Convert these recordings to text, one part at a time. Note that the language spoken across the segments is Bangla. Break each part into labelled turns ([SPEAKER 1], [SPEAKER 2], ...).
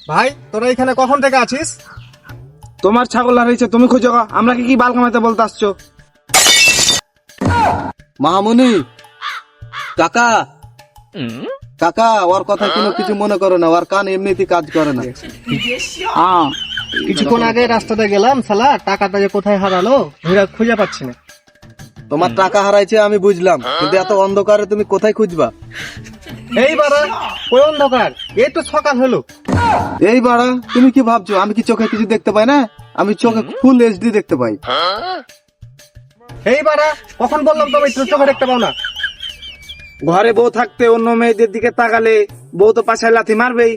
[SPEAKER 1] ভাই তোরা এখানে কখন থেকে আছিস?
[SPEAKER 2] তোমার ছাগল হারিয়েছে, তুমি খুঁজো গা। আমরা কি বাল কামাইতে বলতে আসছো?
[SPEAKER 3] মামুনি কাকা, কাকা ওর কথা কোনো কিছু মনে করো না, ওর কান এমনিতেই কাজ করে না।
[SPEAKER 1] হ্যাঁ, কিছুক্ষণ আগে রাস্তাতে গেলাম, শালা টাকাটা যে কোথায় হারালো খুঁজে পাচ্ছি না।
[SPEAKER 3] তোমার টাকা হারাইছে আমি বুঝলাম, কিন্তু এত অন্ধকারে তুমি কোথায় খুঁজবা?
[SPEAKER 1] এই বাড়া, ওই অন্ধকার, এই তো সকাল হলো।
[SPEAKER 3] এই বাড়া, তুমি কি ভাবছো আমি কি চোখে কিছু দেখতে পাই না? আমি চোখে ফুল এইচডি দেখতে পাই।
[SPEAKER 1] এই বাড়া, কখন বললাম তুমি তোর চোখে দেখতে পাও না?
[SPEAKER 2] ঘরে বউ থাকতে অন্য মেয়েদের দিকে তাকালে বউ তো পাছায় লাথি মারবেই।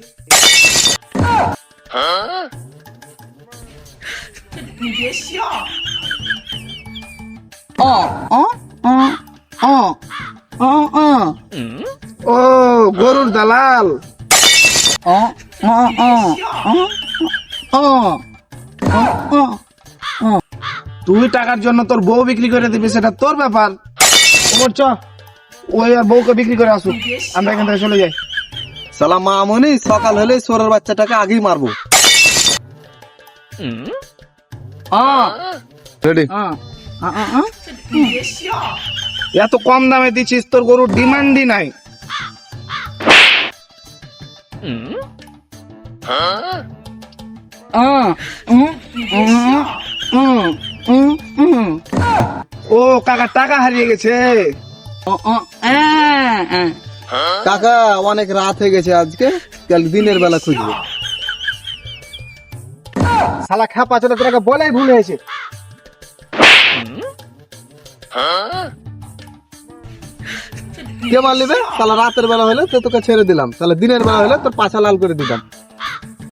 [SPEAKER 2] ও গরুর দালাল। তুই টাকার জন্য তোর বউ বিক্রি করে দিবি, সেটা তোর ব্যাপার। ওর চ, ওই আর বউকে বিক্রি করে আসুক, আমরা এখান থেকে চলে যাই।
[SPEAKER 3] সালা মামুনি, সকাল হলে সোরের বাচ্চাটাকে আগেই মারবো। রেডি?
[SPEAKER 2] এত কম দামে দিচ্ছিস, তোর গরুর ডিমান্ডই নাই। ও কাকা, টাকা হারিয়ে গেছে।
[SPEAKER 3] কাকা অনেক রাত হয়ে গেছে, আজকে কাল দিনের বেলা খুঁজবো।
[SPEAKER 1] শালা খাপা চলে, তোকে বলাই ভুল হয়েছে।
[SPEAKER 3] কে মারলিবে? তাহলে রাতের বেলা হলে তো তোকে ছেড়ে দিলাম, তাহলে দিনের বেলা হলে তোর পাছা লাল করে দিতাম।